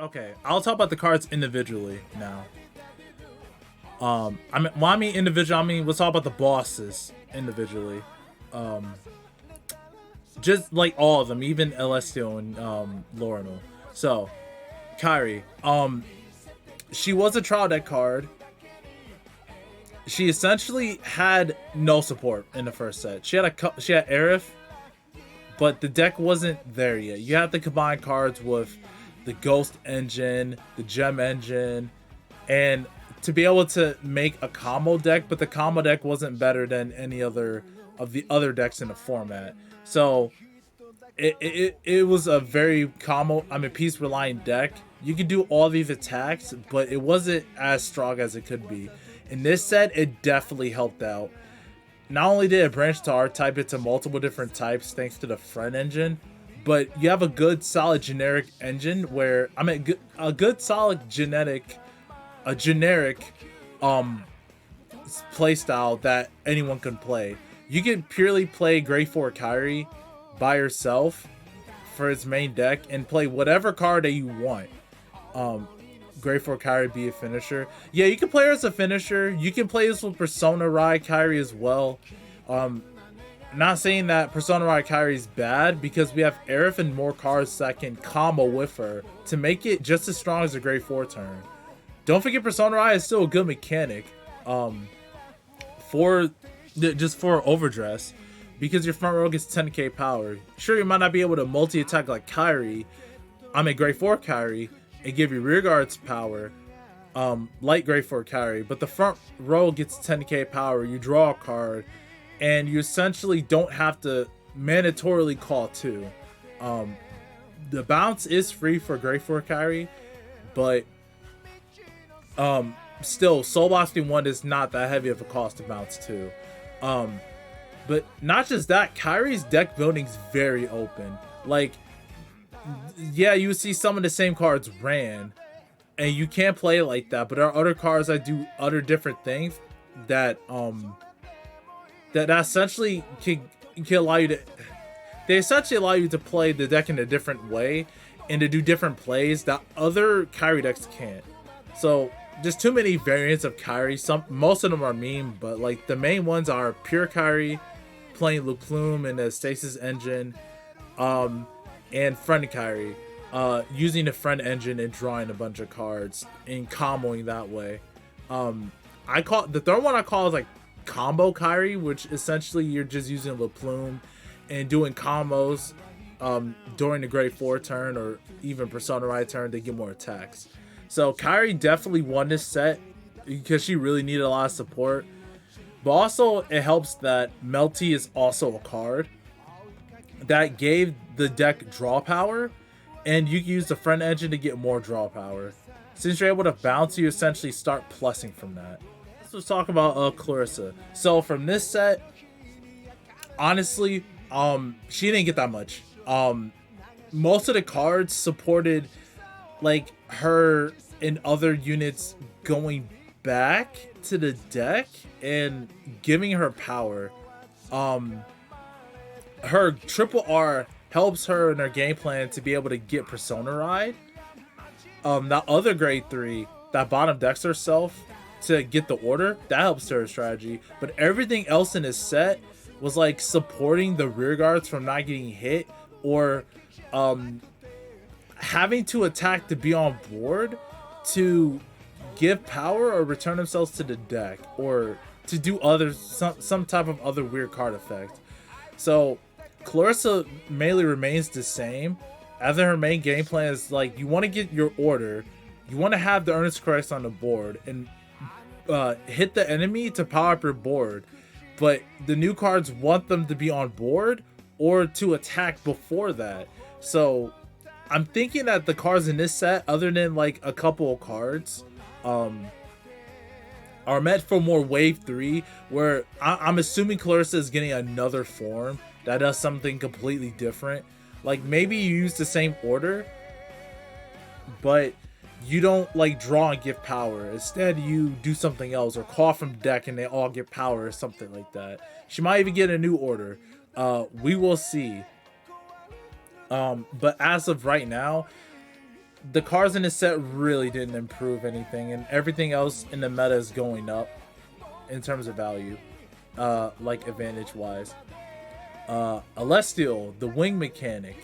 Okay, I'll talk about the cards individually now. I mean individual. I mean, let's talk about the bosses individually. Um, just like all of them, even Celestial and Loreno. So, Kyrie. She was a trial deck card. She essentially had no support in the first set. She had Aerith, but the deck wasn't there yet. You have to combine cards with the Ghost engine, the Gem engine, and to be able to make a combo deck, but the combo deck wasn't better than any other of the other decks in the format. So it was a very combo, I mean, piece reliant deck. You could do all these attacks, but it wasn't as strong as it could be. In this set, it definitely helped out. Not only did it branch to R type into multiple different types thanks to the front engine, but you have a good solid generic engine where I mean a good solid a generic playstyle that anyone can play. You can purely play Grade 4 Kyrie by yourself for its main deck and play whatever card that you want. Grade 4 Kyrie be a finisher. Yeah, you can play her as a finisher. You can play this with Persona Ride Kyrie as well. Not saying that Persona Ride Kyrie is bad, because we have Aerith and more cards that can combo with her to make it just as strong as a Grade 4 turn. Don't forget Persona Ride is still a good mechanic for just for overdress, because your front row gets 10k power. Sure, you might not be able to multi-attack like Kyrie, Grade 4 Kyrie, and give you rear guards power, like Grade 4 Kyrie, but the front row gets 10k power, you draw a card, and you essentially don't have to mandatorily call 2. The bounce is free for Grade 4 Kyrie, but still, Soul Blasting 1 is not that heavy of a cost to bounce 2. But not just that, Kyrie's deck building is very open. Like, yeah, you see some of the same cards ran, and you can't play it like that. But there are other cards that do other different things that that essentially can allow you to. They essentially allow you to play the deck in a different way and to do different plays that other Kyrie decks can't. So there's too many variants of Kyrie. Most of them are meme, but like the main ones are pure Kyrie, playing Le Plume and the Stasis engine, and front Kyrie, using the front engine and drawing a bunch of cards and comboing that way. I call the third one I call is like combo Kyrie, which essentially you're just using Le Plume and doing combos during the Grade 4 turn or even Persona Ride turn to get more attacks. So Kyrie definitely won this set because she really needed a lot of support. But also it helps that Melty is also a card that gave the deck draw power, and you can use the front engine to get more draw power. Since you're able to bounce, you essentially start plussing from that. Let's talk about Clarissa. So from this set, honestly, she didn't get that much. Most of the cards supported like her and other units going back to the deck and giving her power. Her triple R helps her in her game plan to be able to get Persona Ride. That other Grade 3 that bottom decks herself to get the order, that helps her strategy. But everything else in this set was like supporting the rear guards from not getting hit, or having to attack to be on board to give power or return themselves to the deck, or to do some type of other weird card effect. So Clarissa mainly remains the same. Other her main game plan is like, you want to get your order, you want to have the earnest corrects on the board and hit the enemy to power up your board, but the new cards want them to be on board or to attack before that. So I'm thinking that the cards in this set, other than like a couple of cards, are meant for more wave 3, where I'm assuming Clarissa is getting another form that does something completely different. Like maybe you use the same order, but you don't like draw and give power. Instead, you do something else, or call from deck and they all get power or something like that. She might even get a new order. We will see. But as of right now, the cards in this set really didn't improve anything, and everything else in the meta is going up in terms of value, like advantage wise. Alestial, the wing mechanic.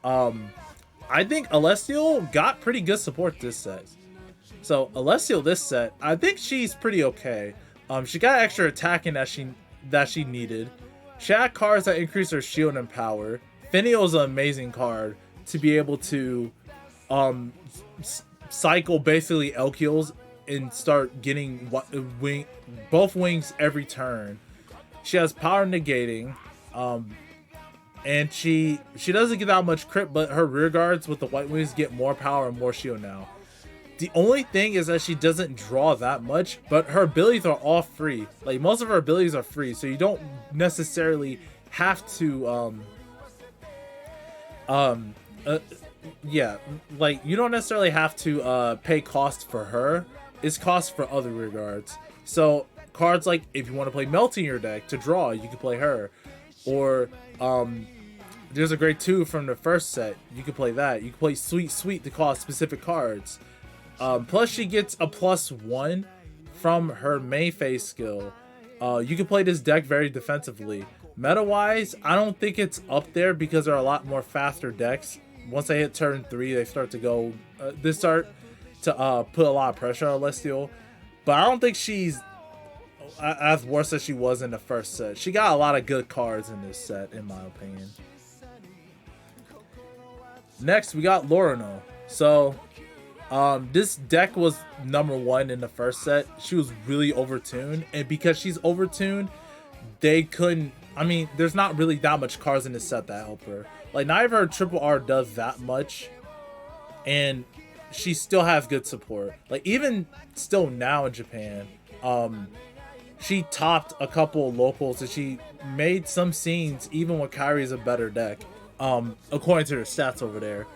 I think Alestial got pretty good support this set. So Alestial this set, I think she's pretty okay. She got extra attacking that she needed. She had cards that increase her shield and power. Finial's an amazing card to be able to cycle basically L kills and start getting both wings every turn. She has power negating, and she doesn't get that much crit, but her rear guards with the white wings get more power and more shield now. The only thing is that she doesn't draw that much, but her abilities are all free. Like, most of her abilities are free, so you don't necessarily have to yeah, like, you don't necessarily have to pay cost for her. It's cost for other rear guards. So cards like, if you want to play Melting your deck to draw, you can play her. Or there's a grade 2 from the first set, you can play that. You can play Sweet Sweet to cost specific cards. Plus she gets a +1 from her main phase skill. You can play this deck very defensively. Meta wise, I don't think it's up there because there are a lot more faster decks. Once they hit turn 3, they start to go put a lot of pressure on Alestial. But I don't think she's as worse as she was in the first set. She got a lot of good cards in this set, in my opinion. Next, we got Loreno. So this deck was number 1 in the first set. She was really overtuned, and because she's overtuned, they couldn't. I mean, there's not really that much cards in this set that help her. Like, neither her triple R does that much, and she still has good support. Like, even still now in Japan, she topped a couple of locals, and she made some scenes even when Kyrie is a better deck, according to her stats over there.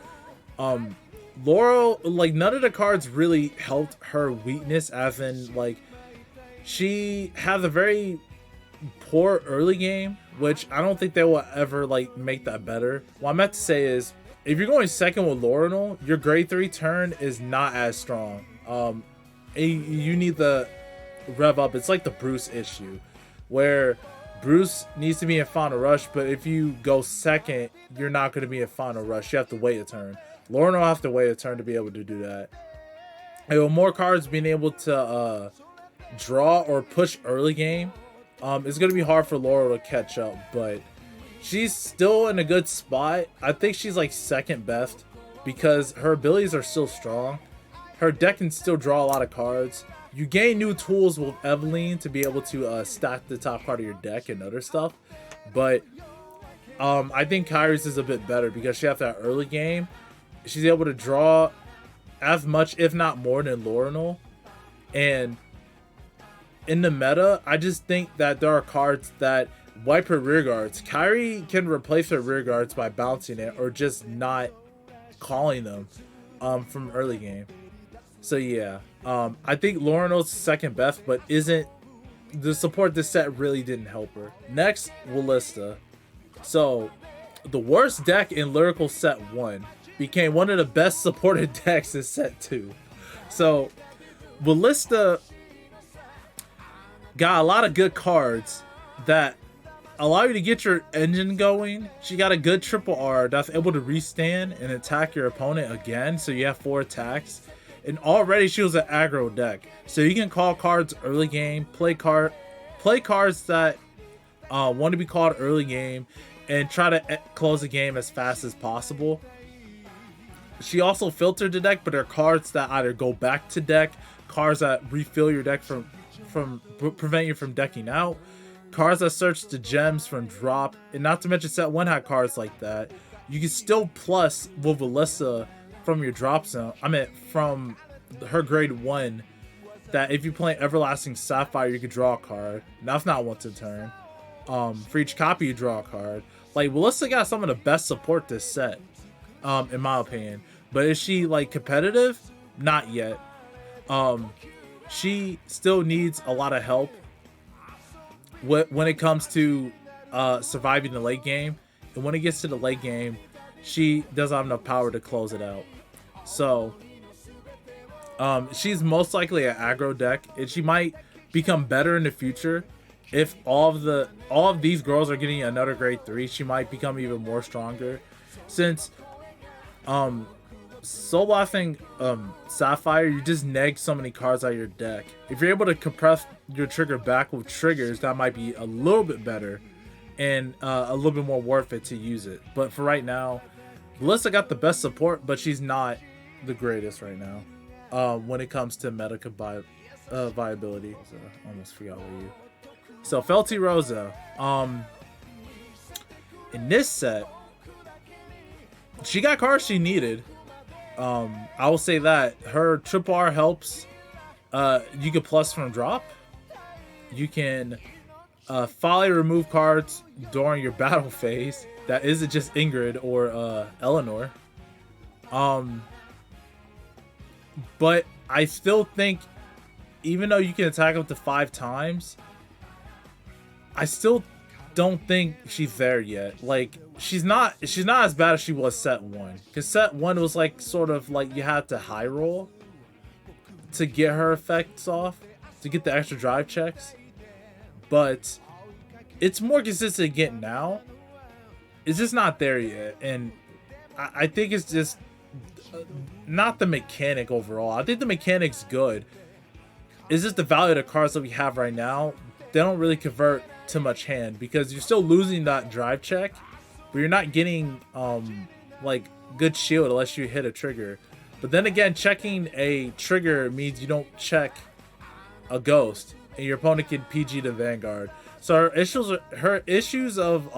Laurel, like, none of the cards really helped her weakness, as in, like, she has a very poor early game, which I don't think they will ever, like, make that better. What I meant to say is, if you're going second with Loreno, your grade 3 turn is not as strong. You need the rev up. It's like the Bruce issue, where Bruce needs to be in final rush, but if you go second, you're not going to be in final rush. You have to wait a turn. Loreno have to wait a turn to be able to do that. And with more cards being able to draw or push early game, it's going to be hard for Laurel to catch up, but she's still in a good spot. I think she's like second best because her abilities are still strong. Her deck can still draw a lot of cards. You gain new tools with Evelyn to be able to stack the top card of your deck and other stuff. But I think Kyrie's is a bit better because she has that early game. She's able to draw as much, if not more, than Loreno. And in the meta, I just think that there are cards that wipe her rear guards. Kyrie can replace her rear guards by bouncing it or just not calling them from early game. So yeah, I think Loreno's second best, but isn't the support this set really didn't help her. Next, Willista. So the worst deck in Lyrical set 1 became one of the best supported decks in set 2. So Willista got a lot of good cards that allow you to get your engine going. She got a good triple R that's able to restand and attack your opponent again, so you have 4 attacks. And already she was an aggro deck, so you can call cards early game, play cards that want to be called early game, and try to close the game as fast as possible. She also filtered the deck, but there are cards that either go back to deck, cards that refill your deck from prevent you from decking out, cards that search the gems from drop, and not to mention set 1 had cards like that. You can still plus with Willista from your drop zone. I mean, from her grade 1, that if you play Everlasting Sapphire, you could draw a card. That's not once a turn. For each copy, you draw a card. Like, Willista got some of the best support this set, in my opinion. But is she, like, competitive? Not yet. She still needs a lot of help when it comes to surviving the late game. And when it gets to the late game, she doesn't have enough power to close it out. So she's most likely an aggro deck, and she might become better in the future. If all of these girls are getting another grade 3, she might become even more stronger. Since soul blasting Sapphire, you just neg so many cards out of your deck. If you're able to compress your trigger back with triggers, that might be a little bit better and a little bit more worth it to use it. But for right now, Melissa got the best support, but she's not the greatest right now when it comes to meta viability. So I almost forgot what you. So Felty Rosa, in this set, she got cards she needed. I will say that her triple R helps. You can plus from drop. You can folly remove cards during your battle phase. That isn't just Ingrid or Eleanor. But I still think, even though you can attack up to 5 times, I still don't think she's there yet. Like, she's not as bad as she was set 1. Because set 1 was like sort of like you had to high roll to get her effects off, to get the extra drive checks. But it's more consistent again now. It's just not there yet. And I think it's just not the mechanic overall. I think the mechanic's good. It's just the value of the cards that we have right now. They don't really convert to much hand because you're still losing that drive check, but you're not getting like good shield unless you hit a trigger. But then again, checking a trigger means you don't check a ghost, and your opponent can PG to Vanguard. So her issues of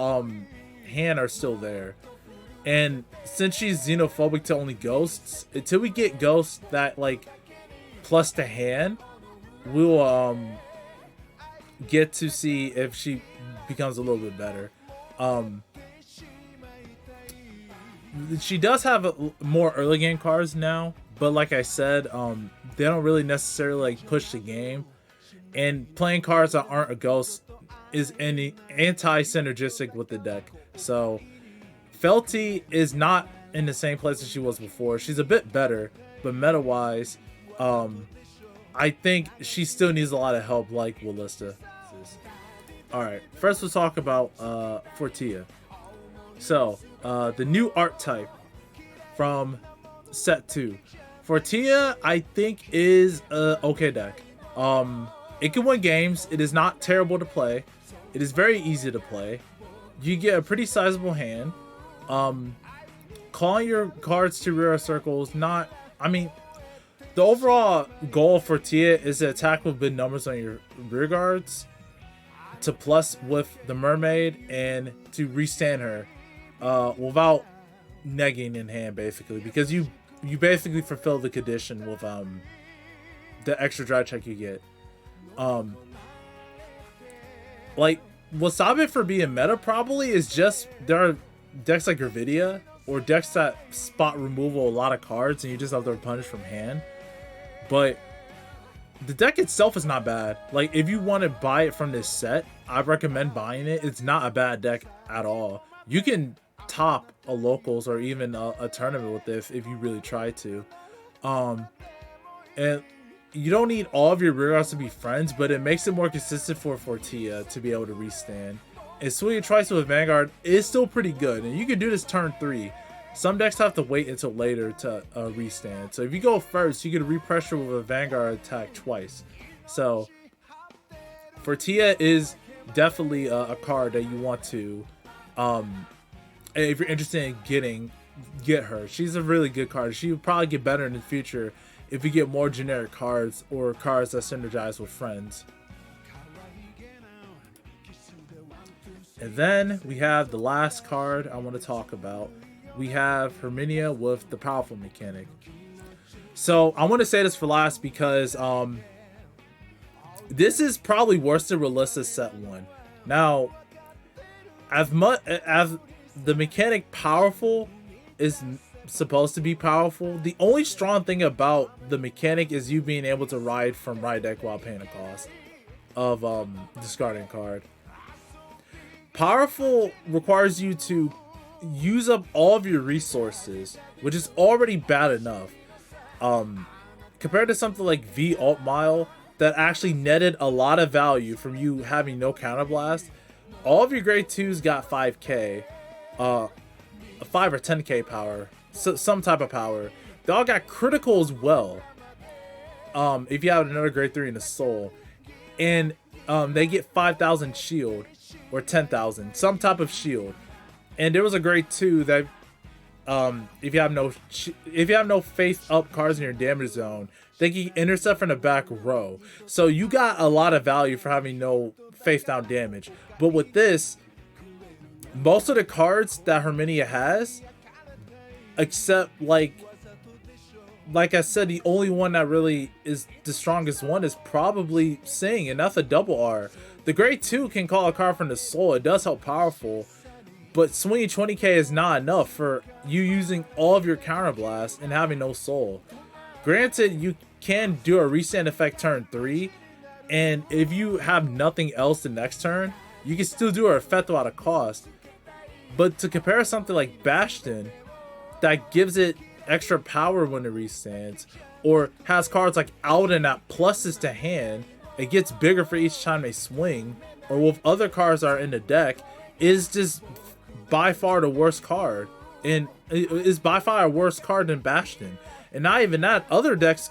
hand are still there. And since she's xenophobic to only ghosts, until we get ghosts that like plus to hand, we'll get to see if she becomes a little bit better. She does have more early game cards now, but like I said, they don't really necessarily like push the game. And playing cards that aren't a ghost is anti-synergistic with the deck. So Felty is not in the same place as she was before. She's a bit better, but meta-wise, I think she still needs a lot of help like Willista. Alright, first we'll talk about Fortia. So, the new art type from set 2. Fortia, I think, is a okay deck. It can win games. It is not terrible to play. It is very easy to play. You get a pretty sizable hand. Calling your cards to rear circles, not... I mean, the overall goal for Tia is to attack with big numbers on your rear guards, to plus with the mermaid, and to restand her without negging in hand, basically, because you basically fulfill the condition with the extra drive check you get. Like, what's stopping it for being meta probably is just there are decks like Gravidia or decks that spot removal a lot of cards and you just have to punish from hand. But the deck itself is not bad. Like, if you want to buy it from this set, I recommend buying it. It's not a bad deck at all. You can top a locals or even a tournament with this if you really try to. And you don't need all of your rear guards to be friends, but it makes it more consistent for Fortia to be able to restand. And Swinging Twice with Vanguard is still pretty good, and you can do this turn 3. Some decks have to wait until later to restand. So if you go first, you can repressure with a Vanguard attack twice. So Fortia is definitely a card that you want to, if you're interested in get her. She's a really good card. She would probably get better in the future if you get more generic cards or cards that synergize with friends. And then we have the last card I want to talk about. We have Herminia with the powerful mechanic. So I want to say this for last because this is probably worse than Relissa's set 1. Now, as much as the mechanic powerful is supposed to be powerful, the only strong thing about the mechanic is you being able to ride from right deck while paying a cost of discarding a card. Powerful requires you to use up all of your resources, which is already bad enough. Compared to something like V Alt Mile that actually netted a lot of value from you having no counterblast, all of your grade 2s got 5k, 5 or 10k power, so some type of power. They all got critical as well. If you have another grade 3 in the soul, and they get 5,000 shield or 10,000, some type of shield. And there was a grade 2 that if you have no face up cards in your damage zone, they can intercept from the back row. So you got a lot of value for having no face down damage. But with this, most of the cards that Herminia has, except like I said, the only one that really is the strongest one is probably Sing, and that's a double R. The grade 2 can call a card from the soul. It does help powerful, but swinging 20k is not enough for you using all of your counterblast and having no soul. Granted, you can do a restand effect turn 3, and if you have nothing else the next turn, you can still do an effect without a cost. But to compare something like Bastion, that gives it extra power when it restands, or has cards like Alden that pluses to hand, it gets bigger for each time they swing, or with other cards that are in the deck, is just by far the worst card, and is by far a worse card than Bastion. And not even that, other decks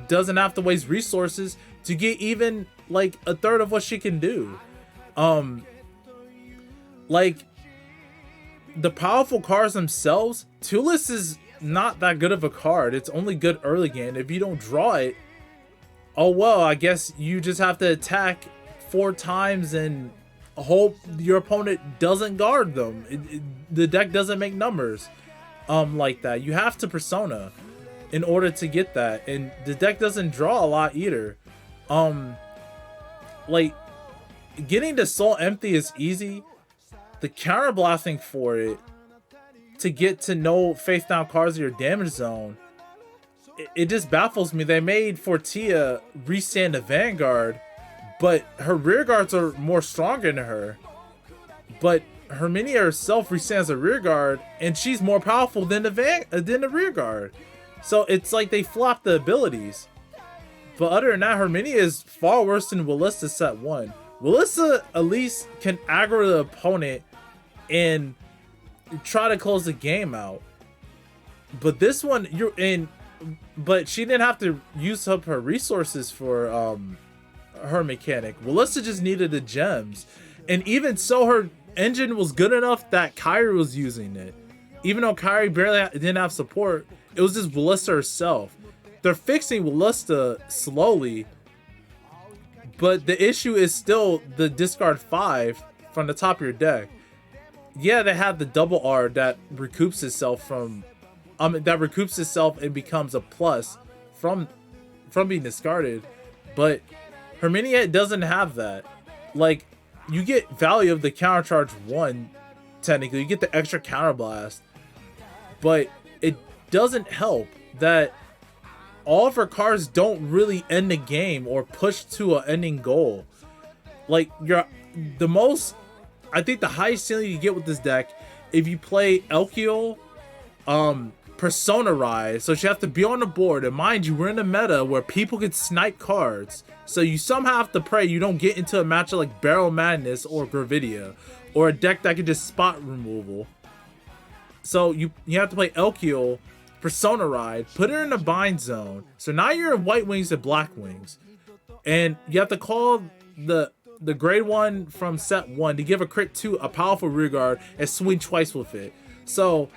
doesn't have to waste resources to get even like a third of what she can do. Like the powerful cards themselves, Tulis is not that good of a card. It's only good early game. If you don't draw it, oh well, I guess you just have to attack 4 times and hope your opponent doesn't guard them. The deck doesn't make numbers like that. You have to persona in order to get that, and the deck doesn't draw a lot either. Like getting the soul empty is easy. The counterblasting for it to get to no face down cards in your damage zone, it just baffles me. They made Fortia restand the Vanguard, but her rear guards are more stronger than her. But Herminia herself restands a rear guard, and she's more powerful than the rear guard. So it's like they flopped the abilities. But other than that, Herminia is far worse than Willissa set 1. Willissa at least can aggro the opponent and try to close the game out. But this one, but she didn't have to use up her resources for her mechanic. Willissa just needed the gems, and even so, her engine was good enough that Kyrie was using it. Even though Kyrie didn't have support, it was just Willissa herself. They're fixing Willissa slowly, but the issue is still the discard 5 from the top of your deck. Yeah, they have the double R that recoups itself from and becomes a plus from being discarded, but Herminia doesn't have that. Like, you get value of the counter charge 1, technically you get the extra counterblast, but it doesn't help that all of her cards don't really end the game or push to an ending goal. Like, I think the highest ceiling you get with this deck, if you play Elkiel, Persona Rise, so you have to be on the board, and mind you, we're in a meta where people can snipe cards, so you somehow have to pray you don't get into a matchup like Barrel Madness or Gravidia, or a deck that can just spot removal. So you have to play Elkiel, Persona Ride, put her in the bind zone, so now you're in white wings and black wings, and you have to call the grade 1 from set 1 to give a crit 2 a powerful rear guard and swing twice with it. So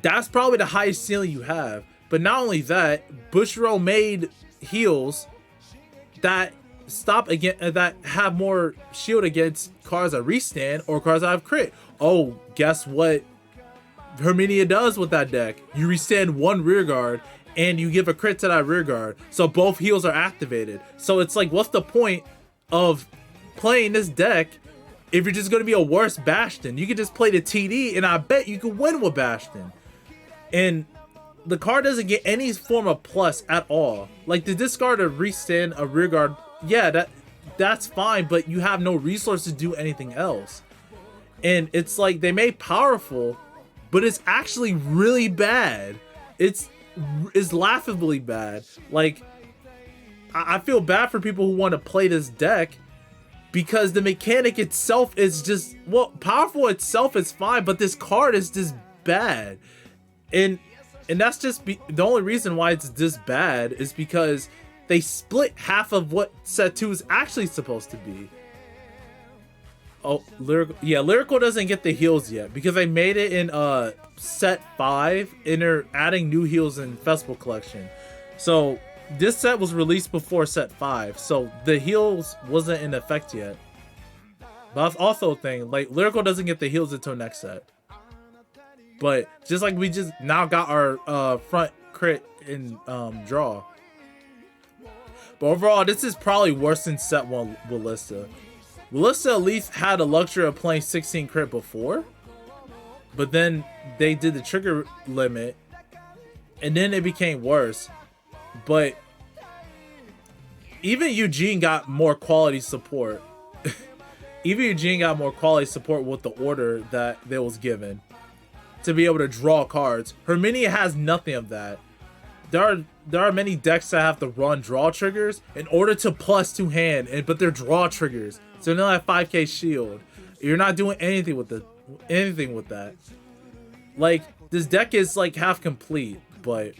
that's probably the highest ceiling you have. But not only that, Bushiroad made heals that that have more shield against cards that restand or cards that have crit. Oh, guess what Herminia does with that deck? You restand 1 rear guard and you give a crit to that rear guard, so both heals are activated. So it's like, what's the point of playing this deck if you're just going to be a worse Bastion? You can just play the TD, and I bet you can win with Bastion. And the card doesn't get any form of plus at all. Like, the discard of restand a rear guard, yeah, that's fine, but you have no resources to do anything else. And it's like they made powerful, but it's actually really bad. It's laughably bad. Like, I feel bad for people who want to play this deck because the mechanic itself is just, well, powerful itself is fine, but this card is just bad. And that's just the only reason why it's this bad is because they split half of what set 2 is actually supposed to be. Oh, Lyrical. Yeah, Lyrical doesn't get the heals yet because they made it in set 5 and they're adding new heals in Festival Collection. So this set was released before set 5, so the heals wasn't in effect yet. But that's also a thing, like Lyrical doesn't get the heals until next set. But just like we just now got our front crit in draw. But overall, this is probably worse than set 1 Ballista. Ballista at least had the luxury of playing 16 crit before, but then they did the trigger limit, and then it became worse. But even Eugene got more quality support. Even Eugene got more quality support with the order that they was given to be able to draw cards. Herminia has nothing of that. There are many decks that have to run draw triggers in order to +2 hand, but they're draw triggers. So they don't have 5k shield. You're not doing anything with that. Like, this deck is like half complete, but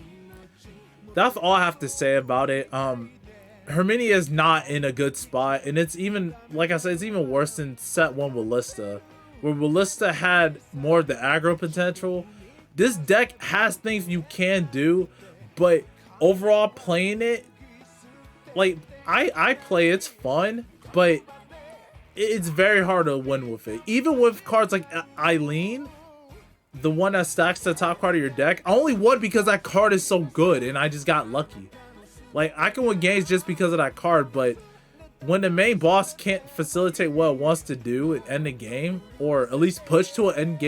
that's all I have to say about it. Herminia is not in a good spot, and it's even, like I said, it's even worse than set 1 Ballista, where Ballista had more of the aggro potential. This deck has things you can do, but overall playing it, like I play, it's fun, but it's very hard to win with it. Even with cards like Eileen, the one that stacks the top card of your deck, I only won because that card is so good and I just got lucky. Like, I can win games just because of that card, but when the main boss can't facilitate what it wants to do and end the game, or at least push to an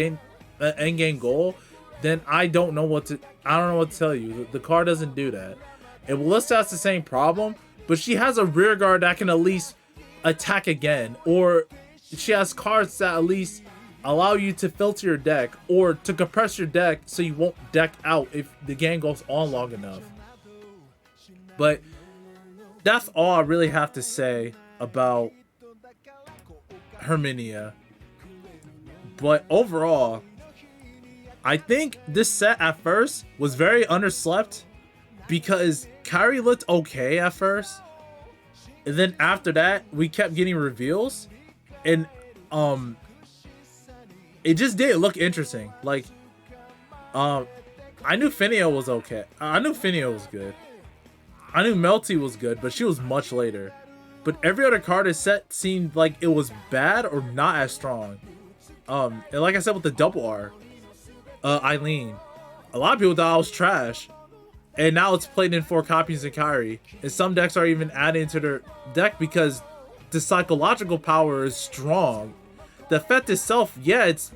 end game goal, then I don't know what to tell you. The card doesn't do that. And Ballista has the same problem, but she has a rear guard that can at least attack again, or she has cards that at least allow you to filter your deck or to compress your deck so you won't deck out if the game goes on long enough. But that's all I really have to say about Herminia. But overall, I think this set at first was very underslept because Kyrie looked okay at first. And then after that, we kept getting reveals. And it just didn't look interesting. Like, I knew Finia was okay. I knew Finia was good. I knew Melty was good, but she was much later. But every other card in set seemed like it was bad or not as strong. And like I said with the double R, Eileen, a lot of people thought I was trash. And now it's played in 4 copies in Kyrie. And some decks are even adding to their deck because the psychological power is strong. The effect itself, yeah, it's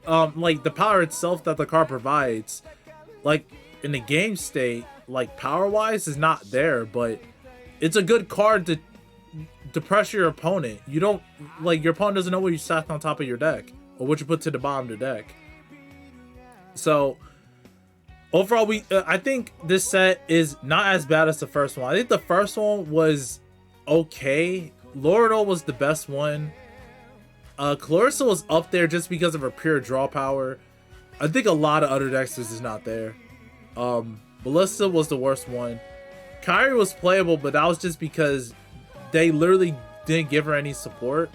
like the power itself that the card provides, like in the game state, like power wise, is not there, but it's a good card to pressure your opponent. You don't, like, your opponent doesn't know what you stacked on top of your deck or what you put to the bottom of the deck. So overall, I think this set is not as bad as the first one. I think the first one was okay. Loreno was the best one. Clarissa was up there just because of her pure draw power. I think a lot of other decks is not there. Ballista was the worst one. Kyrie was playable, but that was just because they literally didn't give her any support.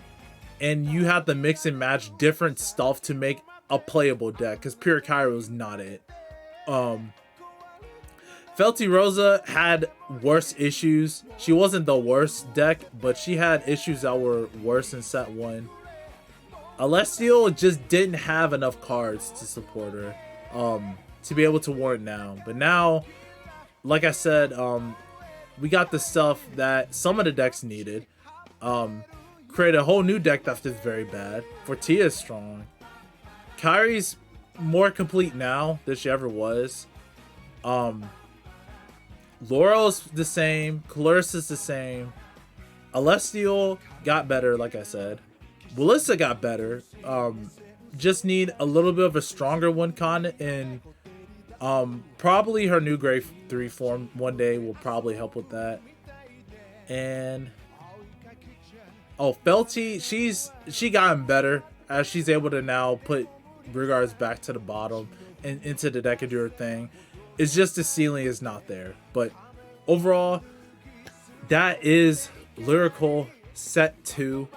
And you have to mix and match different stuff to make a playable deck, because pure Kyrie was not it. Felty Rosa had worse issues. She wasn't the worst deck, but she had issues that were worse in set 1. Alessio just didn't have enough cards to support her to be able to warrant now. But now, like I said, we got the stuff that some of the decks needed. Create a whole new deck that's just very bad. Fortia is strong. Kyrie's more complete now than she ever was. Laurel's the same. Clarissa's the same. Alessio got better, like I said. Ballista got better. Just need a little bit of a stronger win con, and probably her new grade 3 form one day will probably help with that. And Felty, she gotten better as she's able to now put regards back to the bottom and into the Decadur thing. It's just the ceiling is not there. But overall, that is Lyrical set 2.